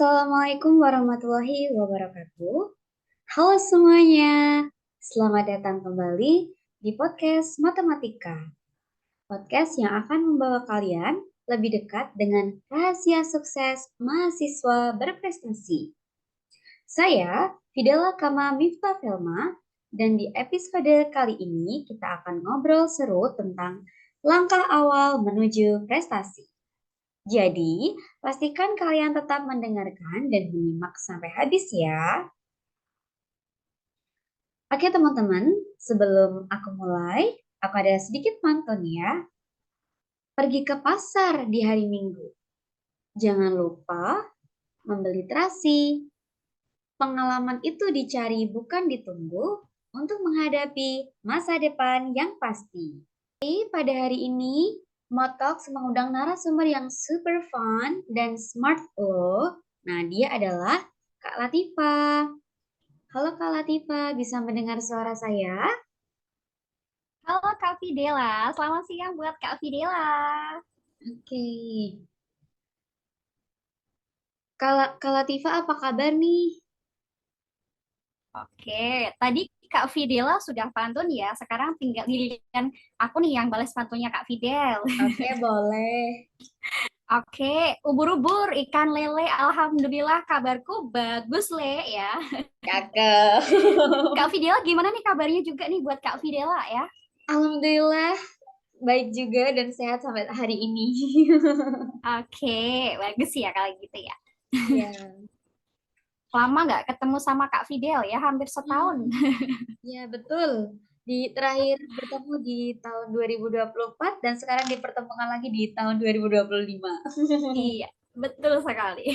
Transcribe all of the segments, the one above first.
Assalamualaikum warahmatullahi wabarakatuh. Halo semuanya, selamat datang kembali di podcast Matematika. Podcast yang akan membawa kalian lebih dekat dengan rahasia sukses mahasiswa berprestasi. Saya Fidela Kama Miftah Felma, dan di episode kali ini kita akan ngobrol seru tentang langkah awal menuju prestasi. Jadi, pastikan kalian tetap mendengarkan dan menyimak sampai habis ya. Oke teman-teman, sebelum aku mulai, aku ada sedikit pantun ya. Pergi ke pasar di hari Minggu. Jangan lupa membeli terasi. Pengalaman itu dicari bukan ditunggu untuk menghadapi masa depan yang pasti. Pada hari ini, Motox mengundang narasumber yang super fun dan smart loh. Nah, dia adalah Kak Latifa. Halo Kak Latifa, bisa mendengar suara saya? Halo Kak Fidela, selamat siang buat Kak Fidela. Oke. Kak Latifa, apa kabar nih? Oke, tadi Kak Fidela sudah pantun ya, sekarang tinggal giliran aku nih yang balas pantunnya Kak Fidel. Oke, boleh. Oke, ubur-ubur, ikan lele, alhamdulillah kabarku bagus Le ya. Kakak. Kak Fidela gimana nih kabarnya juga nih buat Kak Fidela ya? Alhamdulillah, baik juga dan sehat sampai hari ini. Oke, bagus ya kalau gitu ya. Ya. Lama nggak ketemu sama Kak Fidel ya, hampir setahun. Hmm, ya betul. Di terakhir bertemu di tahun 2024 dan sekarang dipertemukan lagi di tahun 2025. Iya, betul sekali.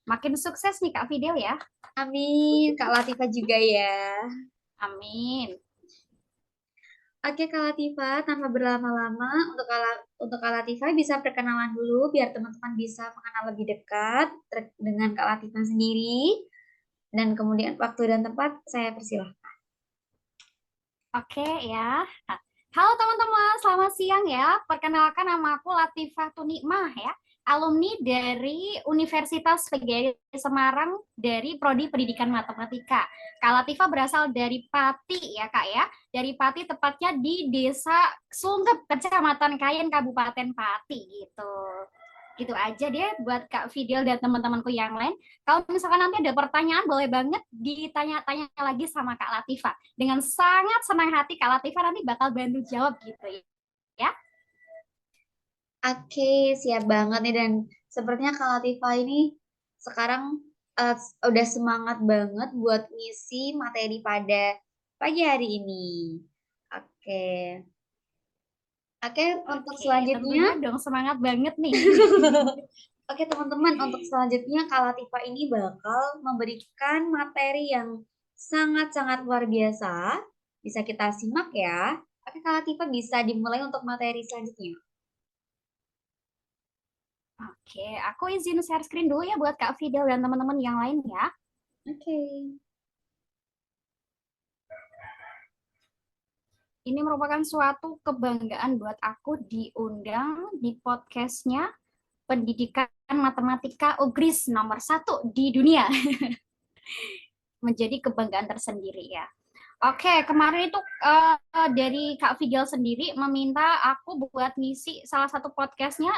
Makin sukses nih Kak Fidel ya. Amin, Kak Latifa juga ya. Amin. Oke Kak Latifa, tanpa berlama-lama, untuk Kak Latifa bisa perkenalan dulu biar teman-teman bisa mengenal lebih dekat dengan Kak Latifa sendiri. Dan kemudian waktu dan tempat saya persilahkan. Oke ya. Nah, halo teman-teman, selamat siang ya. Perkenalkan nama aku Latifah Tunikmah ya. Alumni dari Universitas PGRI Semarang dari Prodi Pendidikan Matematika. Kak Latifah berasal dari Pati ya Kak ya. Dari Pati tepatnya di Desa Sungkep, Kecamatan Kayen, Kabupaten Pati gitu. Gitu aja deh buat Kak Fidel dan teman-temanku yang lain. Kalau misalkan nanti ada pertanyaan, boleh banget ditanya-tanya lagi sama Kak Latifah. Dengan sangat senang hati Kak Latifah nanti bakal bantu jawab gitu ya. Oke, siap banget nih dan sepertinya Kak Latifa ini sekarang eh, udah semangat banget buat ngisi materi pada pagi hari ini. Oke. Oke, untuk Oke, selanjutnya tentunya dong semangat banget nih. Oke teman-teman, untuk selanjutnya Kak Latifa ini bakal memberikan materi yang sangat-sangat luar biasa. Bisa kita simak ya. Oke Kak Latifa bisa dimulai untuk materi selanjutnya. Oke, aku izin share screen dulu ya buat Kak Fidel dan teman-teman yang lain ya. Oke. Ini merupakan suatu kebanggaan buat aku diundang di podcastnya Pendidikan Matematika UGRIS nomor 1 di dunia. Menjadi kebanggaan tersendiri ya. Oke, kemarin itu dari Kak Fidel sendiri meminta aku buat ngisi salah satu podcastnya.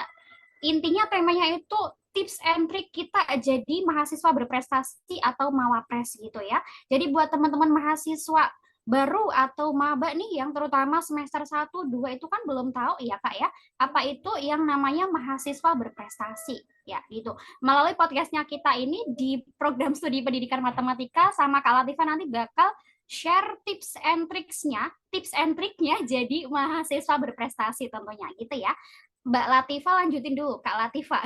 Intinya temanya itu tips and trick kita jadi mahasiswa berprestasi atau mawapres gitu ya. Jadi buat teman-teman mahasiswa baru atau maba nih yang terutama semester 1, 2 itu kan belum tahu ya Kak ya, apa itu yang namanya mahasiswa berprestasi ya gitu. Melalui podcastnya kita ini di program studi pendidikan matematika sama Kak Latifah nanti bakal share tips and triknya jadi mahasiswa berprestasi tentunya gitu ya. Mbak Latifah lanjutin dulu, Kak Latifah.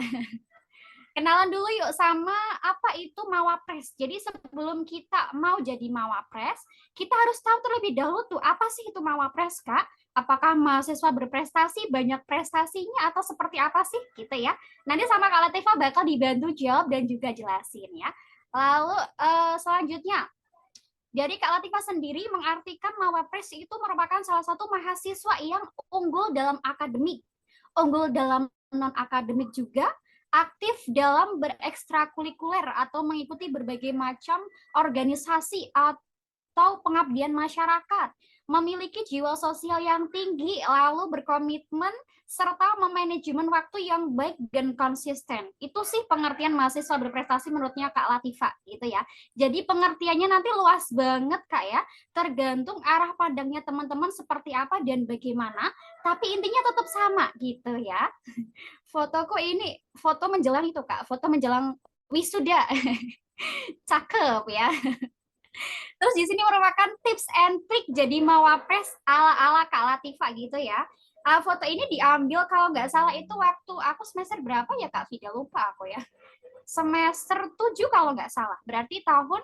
Kenalan dulu yuk sama apa itu Mawapres. Jadi sebelum kita mau jadi Mawapres, kita harus tahu terlebih dahulu tuh apa sih itu Mawapres, Kak? Apakah mahasiswa berprestasi, banyak prestasinya, atau seperti apa sih gitu ya. Nanti sama Kak Latifah bakal dibantu jawab dan juga jelasin ya. Lalu selanjutnya, jadi Kak Latifah sendiri mengartikan Mawapres itu merupakan salah satu mahasiswa yang unggul dalam akademik, unggul dalam non akademik juga, aktif dalam berekstrakurikuler atau mengikuti berbagai macam organisasi atau pengabdian masyarakat, memiliki jiwa sosial yang tinggi, lalu berkomitmen serta memanajemen waktu yang baik dan konsisten. Itu sih pengertian mahasiswa berprestasi menurutnya Kak Latifa gitu ya. Jadi pengertiannya nanti luas banget Kak ya, tergantung arah pandangnya teman-teman seperti apa dan bagaimana, tapi intinya tetap sama gitu ya. Fotoku ini foto menjelang itu Kak, foto menjelang wisuda. Cakep ya. Terus di sini merupakan tips and trick jadi mawapres ala-ala Kak Latifa gitu ya. Foto ini diambil kalau nggak salah itu waktu aku semester berapa ya Kak Vida, lupa aku ya. Semester 7 kalau nggak salah. Berarti tahun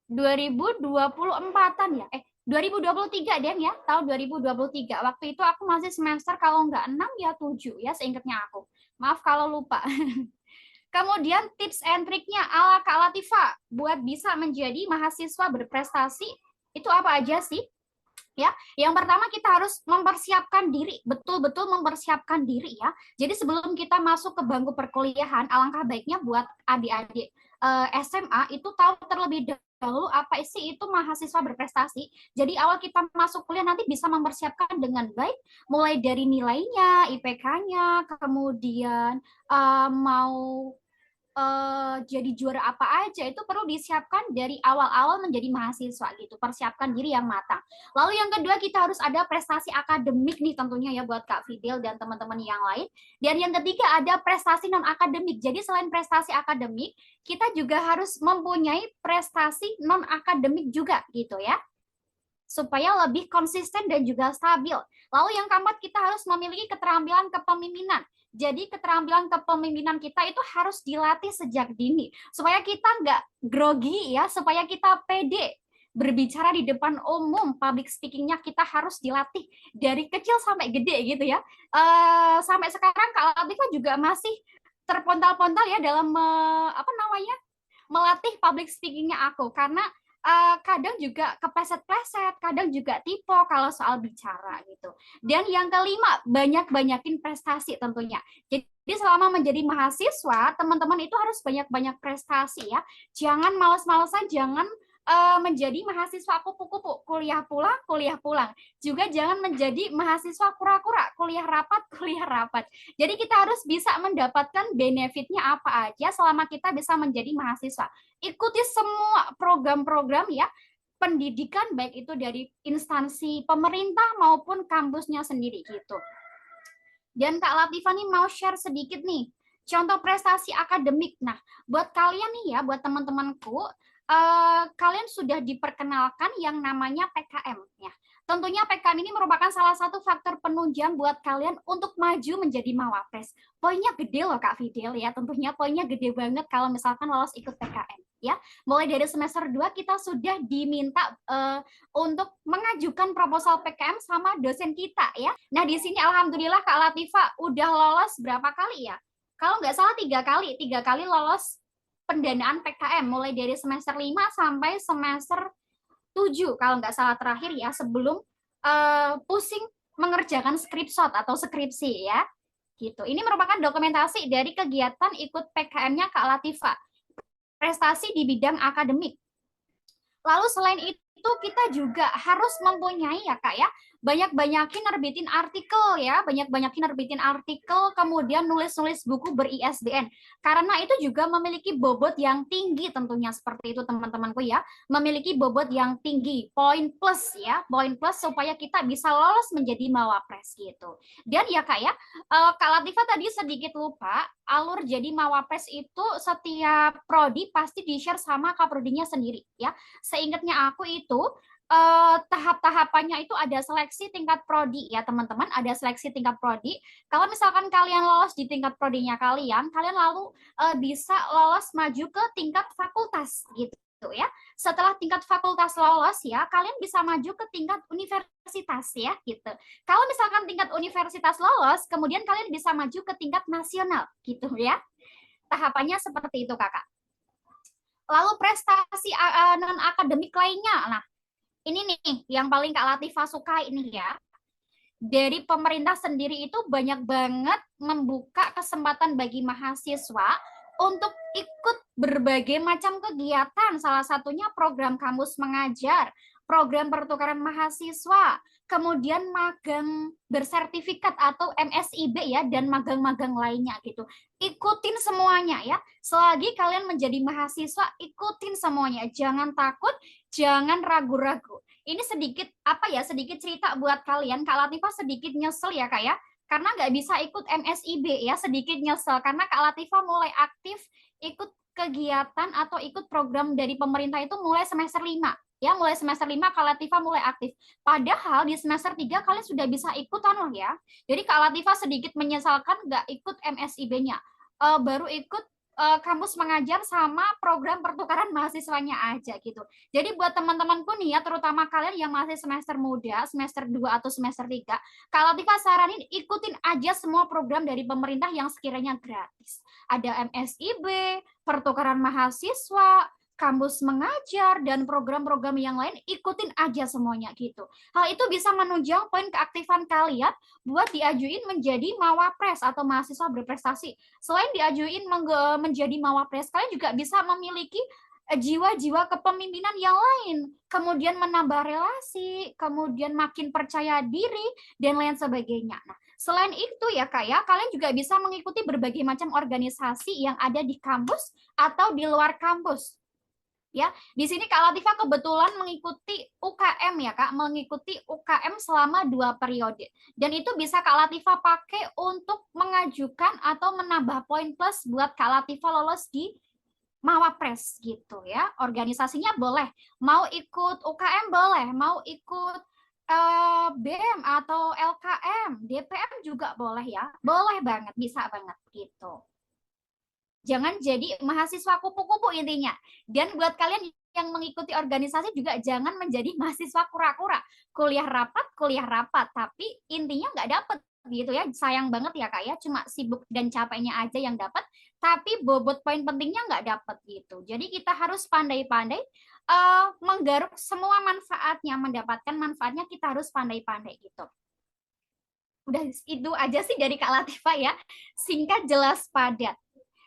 2024-an ya. 2023 Den ya, tahun 2023. Waktu itu aku masih semester kalau nggak 6 ya 7 ya seingatnya aku. Maaf kalau lupa. Kemudian tips and triknya ala Kak Latifa buat bisa menjadi mahasiswa berprestasi itu apa aja sih? Ya, yang pertama kita harus mempersiapkan diri, betul-betul mempersiapkan diri ya. Jadi sebelum kita masuk ke bangku perkuliahan, alangkah baiknya buat adik-adik SMA itu tahu terlebih dahulu apa sih itu mahasiswa berprestasi. Jadi awal kita masuk kuliah nanti bisa mempersiapkan dengan baik, mulai dari nilainya, IPK-nya, kemudian mau jadi juara apa aja itu perlu disiapkan dari awal-awal menjadi mahasiswa gitu, persiapkan diri yang matang. Lalu yang kedua kita harus ada prestasi akademik nih tentunya ya buat Kak Fidel dan teman-teman yang lain. Dan yang ketiga ada prestasi non akademik. Jadi selain prestasi akademik, kita juga harus mempunyai prestasi non akademik juga gitu ya, supaya lebih konsisten dan juga stabil. Lalu yang keempat, kita harus memiliki keterampilan kepemimpinan. Jadi keterampilan kepemimpinan kita itu harus dilatih sejak dini, supaya kita nggak grogi ya, supaya kita pede berbicara di depan umum, public speakingnya kita harus dilatih dari kecil sampai gede gitu ya. Sampai sekarang Kak Latifah juga masih terpontal-pontal ya dalam apa namanya melatih public speakingnya aku, karena kadang juga kepleset-pleset, kadang juga tipe kalau soal bicara gitu. Dan yang kelima, banyak-banyakin prestasi tentunya. Jadi selama menjadi mahasiswa, teman-teman itu harus banyak-banyak prestasi ya. Jangan males-malesan, jangan menjadi mahasiswa kupu-kupu, kuliah pulang. Juga jangan menjadi mahasiswa kura-kura, kuliah rapat, kuliah rapat. Jadi kita harus bisa mendapatkan benefitnya apa aja selama kita bisa menjadi mahasiswa. Ikuti semua program-program ya pendidikan baik itu dari instansi pemerintah maupun kampusnya sendiri gitu. Dan Kak Latifah nih mau share sedikit nih contoh prestasi akademik. Nah, buat kalian nih ya, buat teman-temanku, kalian sudah diperkenalkan yang namanya PKM ya. Tentunya PKM ini merupakan salah satu faktor penunjang buat kalian untuk maju menjadi mawapres. Poinnya gede loh Kak Fidel ya, tentunya poinnya gede banget kalau misalkan lolos ikut PKM ya. Mulai dari semester 2 kita sudah diminta untuk mengajukan proposal PKM sama dosen kita ya. Nah di sini alhamdulillah Kak Latifa udah lolos berapa kali ya? Kalau nggak salah 3 kali lolos pendanaan PKM mulai dari semester 5 sampai semester 7 kalau nggak salah terakhir ya, sebelum pusing mengerjakan skripsot atau skripsi ya. Gitu. Ini merupakan dokumentasi dari kegiatan ikut PKM-nya Kak Latifa. Prestasi di bidang akademik. Lalu selain itu kita juga harus mempunyai ya Kak ya, banyak-banyakin nerbitin artikel ya, banyak-banyakin nerbitin artikel, kemudian nulis-nulis buku ber-ISBN. Karena itu juga memiliki bobot yang tinggi tentunya seperti itu teman-temanku ya, memiliki bobot yang tinggi, poin plus ya, poin plus supaya kita bisa lolos menjadi mawapres gitu. Dan ya Kak ya, Kak Latifah tadi sedikit lupa, alur jadi mawapres itu setiap prodi pasti di-share sama kaprodinya sendiri ya. Seingatnya aku itu tahap-tahapannya itu ada seleksi tingkat prodi ya teman-teman, ada seleksi tingkat prodi. Kalau misalkan kalian lolos di tingkat prodinya kalian, kalian lalu bisa lolos maju ke tingkat fakultas gitu ya. Setelah tingkat fakultas lolos ya, kalian bisa maju ke tingkat universitas ya gitu. Kalau misalkan tingkat universitas lolos, kemudian kalian bisa maju ke tingkat nasional gitu ya. Tahapannya seperti itu Kakak. Lalu prestasi non akademik lainnya. Nah, ini nih yang paling Kak Latifah suka ini ya. dari pemerintah sendiri itu banyak banget membuka kesempatan bagi mahasiswa untuk ikut berbagai macam kegiatan, salah satunya program kampus mengajar, program pertukaran mahasiswa, kemudian magang bersertifikat atau MSIB ya, dan magang-magang lainnya gitu. Ikutin semuanya ya. Selagi kalian menjadi mahasiswa, ikutin semuanya. Jangan takut, jangan ragu-ragu. Ini sedikit apa ya, sedikit cerita buat kalian. Kak Latifah sedikit nyesel ya Kak ya, karena nggak bisa ikut MSIB ya, sedikit nyesel karena Kak Latifah mulai aktif ikut kegiatan atau ikut program dari pemerintah itu mulai semester 5 ya, mulai semester 5 Kak Latifah mulai aktif. Padahal di semester 3 kalian sudah bisa ikutan loh ya. Jadi Kak Latifah sedikit menyesalkan nggak ikut MSIB-nya. Baru ikut kampus mengajar sama program pertukaran mahasiswanya aja gitu. Jadi buat teman-temanku nih ya, terutama kalian yang masih semester muda, semester 2 atau semester 3, kalau Tika saranin ikutin aja semua program dari pemerintah yang sekiranya gratis. Ada MSIB, pertukaran mahasiswa, kampus mengajar, dan program-program yang lain, ikutin aja semuanya gitu. Hal itu bisa menunjang poin keaktifan kalian buat diajuin menjadi mawapres atau mahasiswa berprestasi. Selain diajuin menjadi mawapres, kalian juga bisa memiliki jiwa-jiwa kepemimpinan yang lain, kemudian menambah relasi, kemudian makin percaya diri, dan lain sebagainya. Nah, selain itu ya Kak ya, kalian juga bisa mengikuti berbagai macam organisasi yang ada di kampus atau di luar kampus. Ya, di sini Kak Latifah kebetulan mengikuti UKM ya Kak, mengikuti UKM selama 2 periode. Dan itu bisa Kak Latifah pakai untuk mengajukan atau menambah poin plus buat Kak Latifah lolos di Mawapres gitu ya. Organisasinya boleh, mau ikut UKM boleh, mau ikut BEM atau LKM, DPM juga boleh ya. Boleh banget, bisa banget gitu. Jangan jadi mahasiswa kupu-kupu intinya. Dan buat kalian yang mengikuti organisasi juga jangan menjadi mahasiswa kura-kura. Kuliah rapat, tapi intinya nggak dapet gitu ya. Sayang banget ya Kak ya, cuma sibuk dan capeknya aja yang dapat, tapi bobot poin pentingnya nggak dapet gitu. Jadi kita harus pandai-pandai menggaruk semua manfaatnya, mendapatkan manfaatnya kita harus pandai-pandai gitu. Udah itu aja sih dari Kak Latifah ya. Singkat, jelas, padat.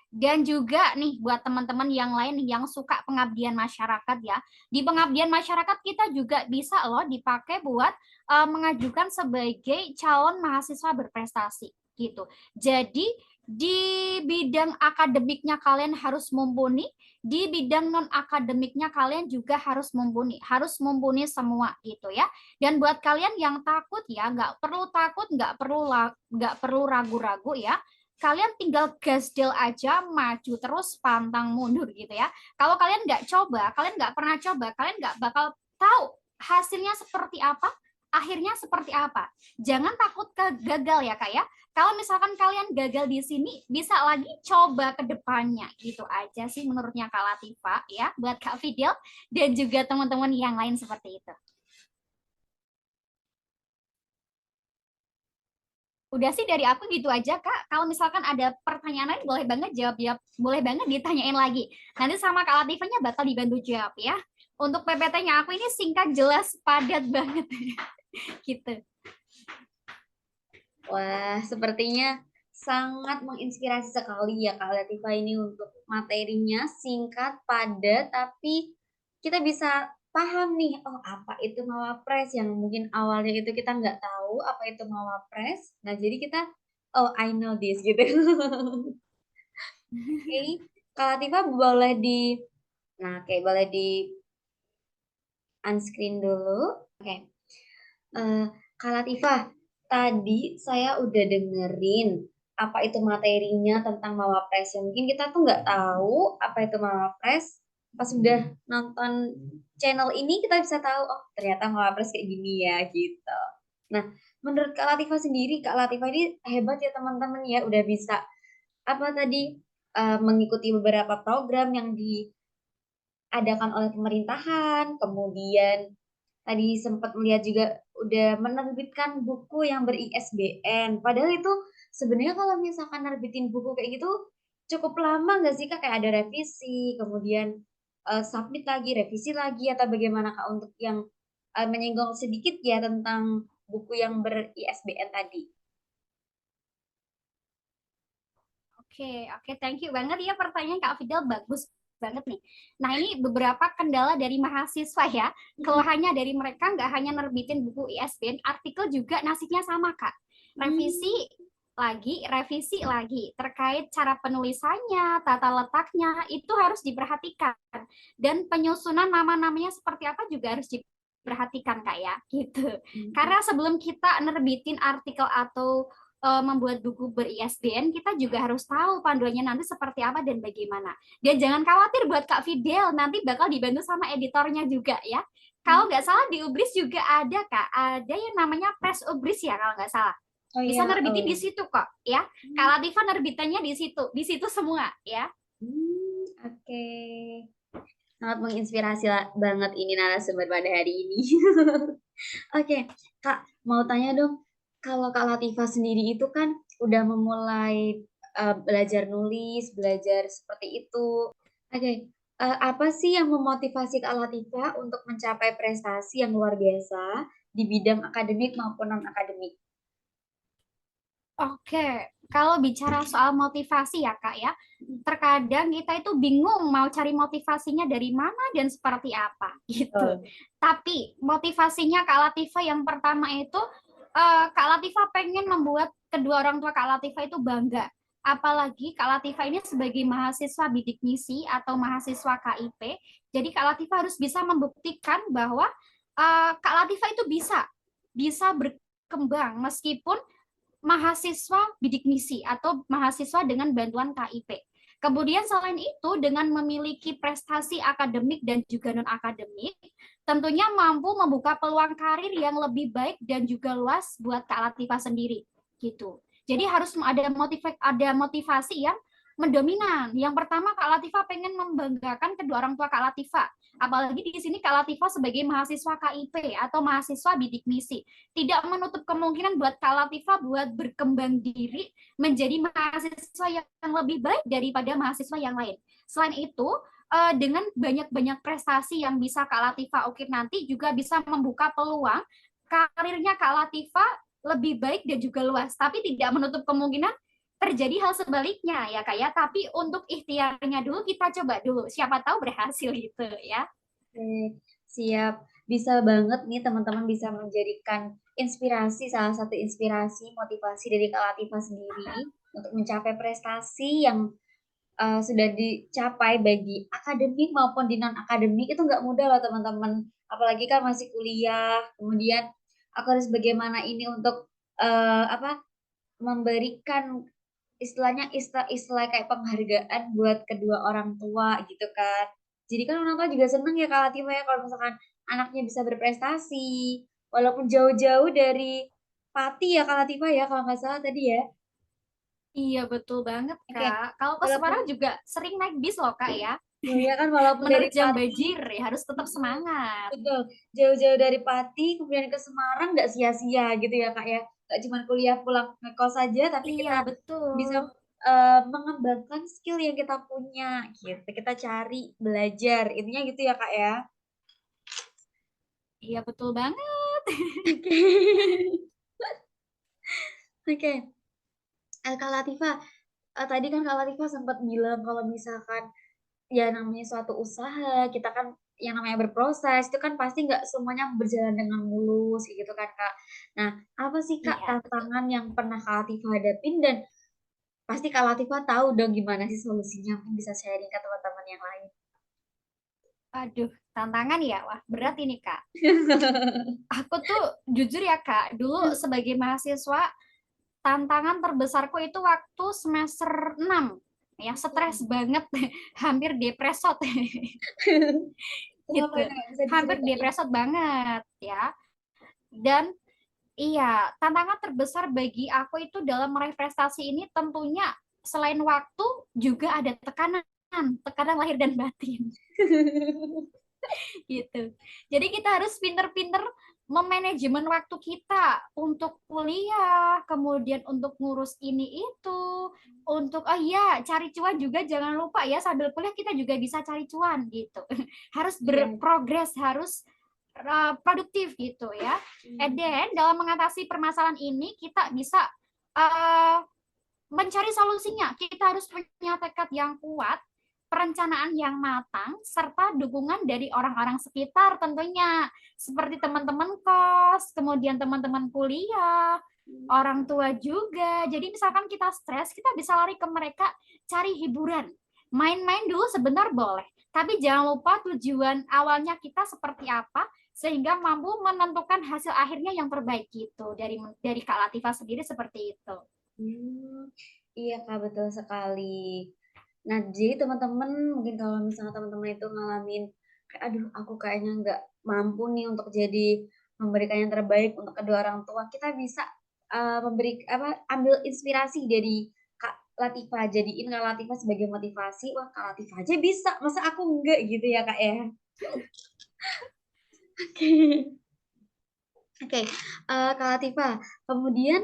Dan juga nih buat teman-teman yang lain yang suka pengabdian masyarakat ya. Di pengabdian masyarakat kita juga bisa loh dipakai buat mengajukan sebagai calon mahasiswa berprestasi gitu. Jadi di bidang akademiknya kalian harus mumpuni, di bidang non akademiknya kalian juga harus mumpuni semua gitu ya. Dan buat kalian yang takut ya, nggak perlu takut, nggak perlu ragu-ragu ya, kalian tinggal gas deal aja, maju terus, pantang mundur gitu ya. Kalau kalian nggak coba, kalian nggak pernah coba, kalian nggak bakal tahu hasilnya seperti apa, akhirnya seperti apa. Jangan takut gagal ya Kak ya. Kalau misalkan kalian gagal di sini, bisa lagi coba ke depannya. Gitu aja sih menurutnya Kak Latifah ya, buat Kak Fidel dan juga teman-teman yang lain seperti itu. Udah sih dari aku gitu aja Kak. Kalau misalkan ada pertanyaan lain boleh banget jawab, boleh banget ditanyain lagi. Nanti sama Kak Latifahnya bakal dibantu jawab ya. Untuk PPT-nya aku ini singkat, jelas, padat banget gitu. Wah, sepertinya sangat menginspirasi sekali ya Kak Latifah ini untuk materinya singkat, padat, tapi kita bisa paham nih, oh apa itu Mawapres yang mungkin awalnya itu kita nggak tahu apa itu Mawapres. Nah, jadi kita, oh I know this gitu. Oke, Kak Latifah boleh boleh di unscreen dulu. Oke. Kak Latifah, tadi saya udah dengerin apa itu materinya tentang Mawapres. Ya, mungkin kita tuh nggak tahu apa itu Mawapres. Pas udah nonton channel ini kita bisa tahu, oh ternyata Mawapres kayak gini ya gitu. Nah, menurut Kak Latifah sendiri, Kak Latifah ini hebat ya teman-teman ya, udah bisa apa tadi mengikuti beberapa program yang diadakan oleh pemerintahan, kemudian tadi sempat melihat juga udah menerbitkan buku yang ber-ISBN. Padahal itu sebenarnya kalau misalkan nerbitin buku kayak gitu cukup lama nggak sih Kak? Kayak ada revisi, kemudian submit lagi, revisi lagi, atau bagaimana Kak untuk yang menyinggung sedikit ya tentang buku yang ber-ISBN tadi? Oke, thank you banget ya pertanyaan Kak Fidel, bagus banget nih. Nah ini beberapa kendala dari mahasiswa ya, keluhannya dari mereka nggak hanya nerbitin buku ISBN, artikel juga nasibnya sama Kak. Revisi lagi terkait cara penulisannya, tata letaknya itu harus diperhatikan dan penyusunan nama-namanya seperti apa juga harus diperhatikan Kak ya, gitu. Karena sebelum kita nerbitin artikel atau membuat buku ber-ISBN, kita juga harus tahu panduannya nanti seperti apa dan bagaimana. Dan jangan khawatir buat Kak Fidel, nanti bakal dibantu sama editornya juga ya. Kalau nggak salah di Ubris juga ada Kak, ada yang namanya Press Ubris ya kalau nggak salah. Oh Bisa iya, nerbitin di situ kok ya. Kak Latifah nerbitannya di situ semua ya. Oke. Sangat menginspirasi banget ini narasumber pada hari ini. Oke, Kak, mau tanya dong, kalau Kak Latifah sendiri itu kan udah memulai belajar nulis, belajar seperti itu. Oke, apa sih yang memotivasi Kak Latifah untuk mencapai prestasi yang luar biasa di bidang akademik maupun non-akademik? Oke, kalau bicara soal motivasi ya Kak ya, terkadang kita itu bingung mau cari motivasinya dari mana dan seperti apa gitu. Tapi motivasinya Kak Latifah yang pertama itu Kak Latifah pengen membuat kedua orang tua Kak Latifah itu bangga. Apalagi Kak Latifah ini sebagai mahasiswa bidik misi atau mahasiswa KIP, jadi Kak Latifah harus bisa membuktikan bahwa Kak Latifah itu bisa berkembang meskipun mahasiswa bidik misi atau mahasiswa dengan bantuan KIP. Kemudian selain itu dengan memiliki prestasi akademik dan juga non-akademik, tentunya mampu membuka peluang karir yang lebih baik dan juga luas buat Kak Latifah sendiri gitu. Jadi harus ada motivasi yang mendominan. Yang pertama Kak Latifah pengen membanggakan kedua orang tua Kak Latifah. Apalagi di sini Kak Latifah sebagai mahasiswa KIP atau mahasiswa bidik misi. Tidak menutup kemungkinan buat Kak Latifah buat berkembang diri menjadi mahasiswa yang lebih baik daripada mahasiswa yang lain. Selain itu, dengan banyak-banyak prestasi yang bisa Kak Latifah ukir nanti juga bisa membuka peluang karirnya Kak Latifah lebih baik dan juga luas. Tapi tidak menutup kemungkinan terjadi hal sebaliknya ya Kak ya. Tapi untuk ikhtiarnya dulu kita coba dulu. Siapa tahu berhasil gitu ya. Oke, siap. Bisa banget nih teman-teman bisa menjadikan inspirasi, salah satu inspirasi, motivasi dari Kak Latifah sendiri untuk mencapai prestasi yang sudah dicapai bagi akademik maupun di non-akademik itu nggak mudah loh teman-teman. Apalagi kan masih kuliah, kemudian aku harus bagaimana ini untuk apa memberikan istilahnya istilah kayak penghargaan buat kedua orang tua gitu kan. Jadi kan orang tua juga seneng ya Kak Latifah ya kalau misalkan anaknya bisa berprestasi, walaupun jauh-jauh dari Pati ya Kak Latifah ya kalau nggak salah tadi ya. Iya betul banget Oke, Kak. Kalau ke walaupun Semarang juga sering naik bis loh Kak ya. ya kan walaupun dari Menerjang Pati, banjir ya harus tetap semangat. betul, jauh-jauh dari Pati kemudian ke Semarang nggak sia-sia gitu ya Kak ya. Nggak cuma kuliah pulang ngekos saja, tapi Iya kita bisa betul. mengembangkan skill yang kita punya gitu. Kita cari, belajar. Intinya gitu ya, Kak ya. Iya betul banget. Oke. Oke. Kak Latifah, tadi kan Kak Latifah sempat bilang kalau misalkan ya namanya suatu usaha, kita kan yang namanya berproses itu kan pasti nggak semuanya berjalan dengan mulus gitu kan Kak. Nah, apa sih Kak Iya betul. tantangan yang pernah Kak Latifah hadapin dan pasti Kak Latifah tahu dong gimana sih solusinya, mungkin bisa sharing ke teman-teman yang lain. Aduh, tantangan ya. Wah, berat ini Kak. Aku tuh jujur ya Kak, dulu sebagai mahasiswa tantangan terbesarku itu waktu semester 6 ya stres banget hampir depresot Kenapa gitu itu nggak bisa hampir diceritain? depresot banget ya dan iya tantangan terbesar bagi aku itu dalam meraih prestasi ini tentunya selain waktu juga ada tekanan lahir dan batin gitu. Jadi kita harus pinter-pinter memanajemen waktu kita untuk kuliah, kemudian untuk ngurus ini itu, untuk oh iya cari cuan juga jangan lupa ya sambil kuliah kita juga bisa cari cuan gitu. Harus Iya, berprogres, harus produktif gitu ya. And then dalam mengatasi permasalahan ini kita bisa uh, mencari solusinya. Kita harus punya tekad yang kuat, perencanaan yang matang, serta dukungan dari orang-orang sekitar tentunya. Seperti teman-teman kos, kemudian teman-teman kuliah, orang tua juga. Jadi misalkan kita stres, kita bisa lari ke mereka cari hiburan. Main-main dulu sebentar boleh. Tapi jangan lupa tujuan awalnya kita seperti apa, sehingga mampu menentukan hasil akhirnya yang terbaik gitu. Dari Kak Latifah sendiri seperti itu. Iya Kak, betul sekali. Nah, jadi teman-teman mungkin kalau misalnya teman-teman itu ngalamin kayak aduh aku kayaknya nggak mampu nih untuk jadi memberikan yang terbaik untuk kedua orang tua, kita bisa memberi apa ambil inspirasi dari Kak Latifah, jadiin Kak Latifah sebagai motivasi. Wah, Kak Latifah aja bisa, masa aku enggak gitu ya Kak ya. Oke. Oke, Kak Latifah. Kemudian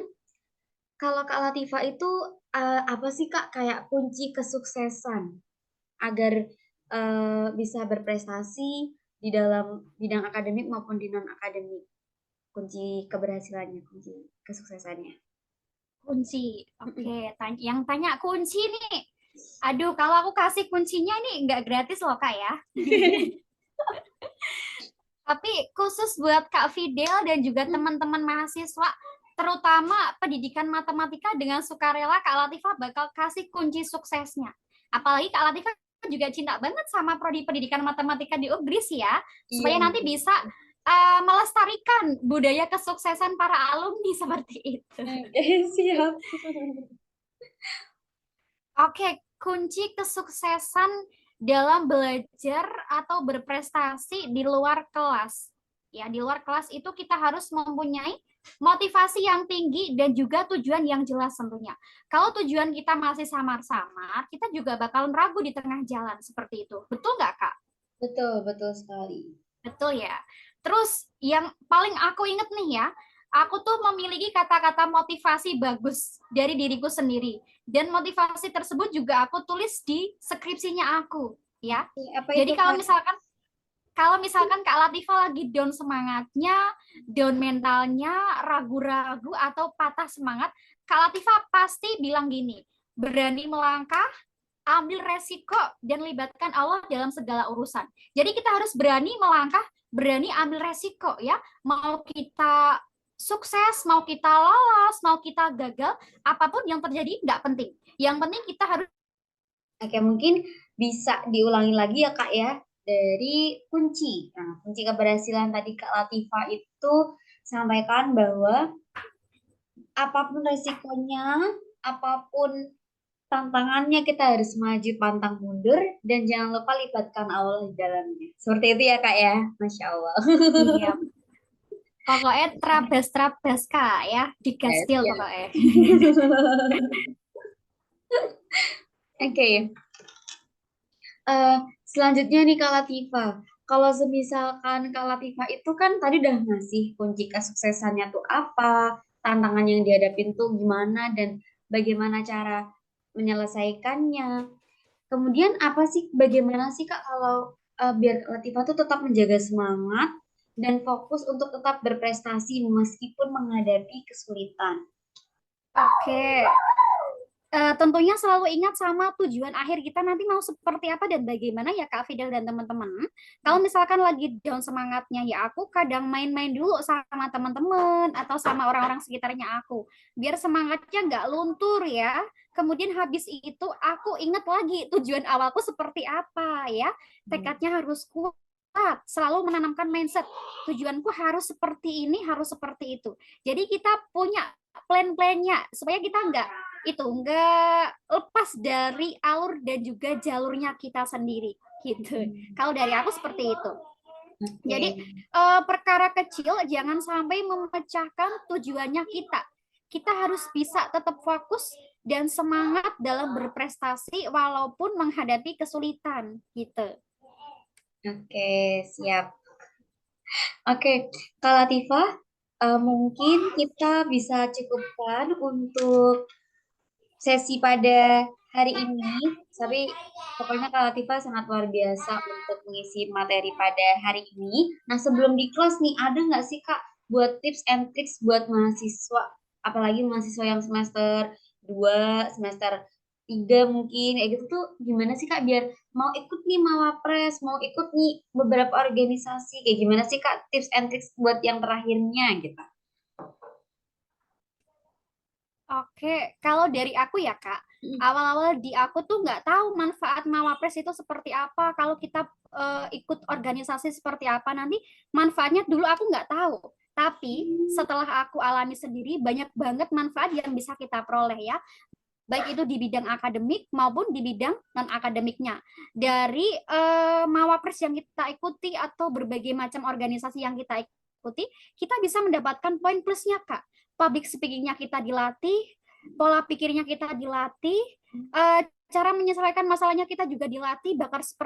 kalau Kak Latifah itu apa sih Kak kayak kunci kesuksesan agar bisa berprestasi di dalam bidang akademik maupun di non akademik? Kunci keberhasilannya, kunci kesuksesannya. Kunci. Oke, yang tanya kunci nih. Aduh, kalau aku kasih kuncinya nih nggak gratis loh Kak ya. Tapi khusus buat Kak Fidel dan juga teman-teman mahasiswa, terutama pendidikan matematika dengan sukarela, Kak Latifah bakal kasih kunci suksesnya. Apalagi Kak Latifah juga cinta banget sama prodi pendidikan matematika di UGRIS ya, supaya Iya. nanti bisa melestarikan budaya kesuksesan para alumni seperti itu. Siap. Oke, kunci kesuksesan dalam belajar atau berprestasi di luar kelas. Ya, di luar kelas itu kita harus mempunyai motivasi yang tinggi dan juga tujuan yang jelas tentunya. Kalau tujuan kita masih samar-samar, kita juga bakalan ragu di tengah jalan seperti itu. Betul nggak, Kak? Betul, betul sekali. Betul ya. Terus yang paling aku inget nih ya, aku tuh memiliki kata-kata motivasi bagus dari diriku sendiri. Dan motivasi tersebut juga aku tulis di skripsinya aku, ya. Apa Jadi itu, kalau Kak? misalkan Kak Latifah lagi down semangatnya, down mentalnya, ragu-ragu atau patah semangat, Kak Latifah pasti bilang gini, berani melangkah, ambil resiko, dan libatkan Allah dalam segala urusan. Jadi kita harus berani melangkah, berani ambil resiko ya. Mau kita sukses, mau kita lolos, mau kita gagal, apapun yang terjadi nggak penting. Yang penting kita harus. Oke, mungkin bisa diulangi lagi ya Kak ya, dari kunci. Nah, kunci keberhasilan tadi Kak Latifah itu sampaikan bahwa apapun resikonya, apapun tantangannya kita harus maju pantang mundur dan jangan lupa libatkan Allah di dalamnya. Seperti itu ya Kak ya, Masya Allah. Iya, pokoknya terabas-terabas Kak ya, Yes, digaspil ya. pokoknya. Oke, selanjutnya nih Kak Latifah. Kalau semisalkan Kak Latifah itu kan tadi udah ngasih kunci kesuksesannya tuh apa, tantangan yang dihadapin tuh gimana, dan bagaimana cara menyelesaikannya. Kemudian apa sih, bagaimana sih Kak kalau biar Kak Latifah tuh tetap menjaga semangat dan fokus untuk tetap berprestasi meskipun menghadapi kesulitan? Oke, tentunya selalu ingat sama tujuan akhir kita nanti mau seperti apa dan bagaimana ya Kak Fidel dan teman-teman. Kalau misalkan lagi down semangatnya ya aku kadang main-main dulu sama teman-teman atau sama orang-orang sekitarnya aku. Biar semangatnya nggak luntur ya. Kemudian habis itu aku ingat lagi tujuan awalku seperti apa ya. Tekadnya harus kuat. Selalu menanamkan mindset. Tujuanku harus seperti ini, harus seperti itu. Jadi kita punya plan-plannya supaya kita nggak lepas dari alur dan juga jalurnya kita sendiri gitu. Kalau dari aku seperti itu. Jadi perkara kecil jangan sampai memecahkan tujuannya kita. Kita harus bisa tetap fokus dan semangat dalam berprestasi walaupun menghadapi kesulitan gitu. Oke, siap. Oke, Kak Latifah, mungkin kita bisa cukupkan untuk sesi pada hari ini, tapi pokoknya Kak Latifah sangat luar biasa untuk mengisi materi pada hari ini. Nah, sebelum di kelas nih, ada nggak sih Kak buat tips and tricks buat mahasiswa, apalagi mahasiswa yang semester 2 semester 3 mungkin, kayak gitu tuh gimana sih Kak biar mau ikut nih Mawapres, mau ikut nih beberapa organisasi, kayak gimana sih Kak tips and tricks buat yang terakhirnya gitu? Oke, kalau dari aku ya Kak, awal-awal di aku tuh nggak tahu manfaat Mawapres itu seperti apa. Kalau kita ikut organisasi seperti apa nanti manfaatnya dulu aku nggak tahu. Tapi setelah aku alami sendiri banyak banget manfaat yang bisa kita peroleh ya. Baik itu di bidang akademik maupun di bidang non akademiknya. Dari Mawapres yang kita ikuti atau berbagai macam organisasi yang kita ikuti, kita bisa mendapatkan poin plusnya Kak. Public speakingnya kita dilatih, pola pikirnya kita dilatih, cara menyelesaikan masalahnya kita juga dilatih,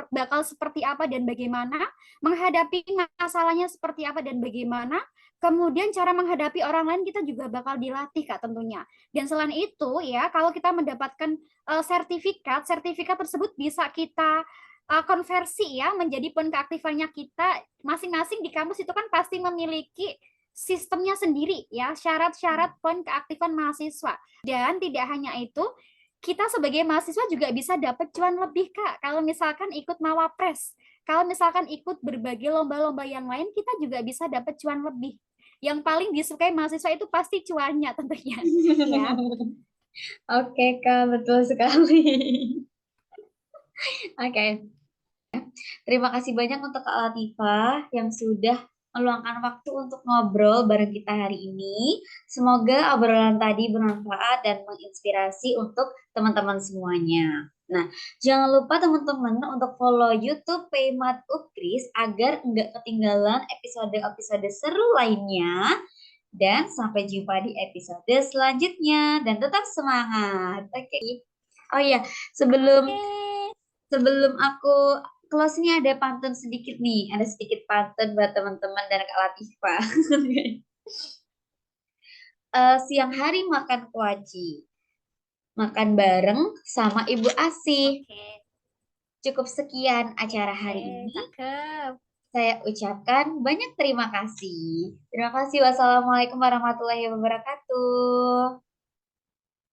bakal seperti apa dan bagaimana, menghadapi masalahnya seperti apa dan bagaimana, kemudian cara menghadapi orang lain kita juga bakal dilatih Kak tentunya. Dan selain itu ya, kalau kita mendapatkan sertifikat, sertifikat tersebut bisa kita konversi ya menjadi poin keaktifannya kita masing-masing di kampus itu kan pasti memiliki sistemnya sendiri ya, syarat-syarat poin keaktifan mahasiswa. Dan tidak hanya itu, kita sebagai mahasiswa juga bisa dapat cuan lebih Kak. Kalau misalkan ikut Mawapres, kalau misalkan ikut berbagai lomba-lomba yang lain, kita juga bisa dapat cuan lebih. Yang paling disukai mahasiswa itu pasti cuannya tentunya. Ya. Oke Kak, betul sekali. Oke, terima kasih banyak untuk Kak Latifah yang sudah meluangkan waktu untuk ngobrol bareng kita hari ini. Semoga obrolan tadi bermanfaat dan menginspirasi untuk teman-teman semuanya. Nah, jangan lupa teman-teman untuk follow YouTube Paymat Ukris agar nggak ketinggalan episode-episode seru lainnya. Dan sampai jumpa di episode selanjutnya. Dan tetap semangat. Oke. Oh iya, sebelum Oke. sebelum aku close ini ada pantun sedikit nih. Ada sedikit pantun buat teman-teman dan Kak Latifah. Siang hari makan kuaci. Makan bareng sama Ibu Asih. Oke. Cukup sekian acara hari Oke, ini. cakep. Saya ucapkan banyak terima kasih. Terima kasih. Wassalamualaikum warahmatullahi wabarakatuh.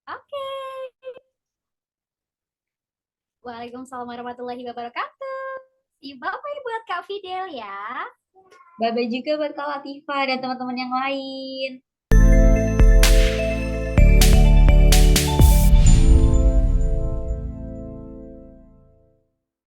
Oke. Waalaikumsalam warahmatullahi wabarakatuh. Bye-bye buat Kak Fidel ya. Bye-bye juga buat Kak Latifah dan teman-teman yang lain.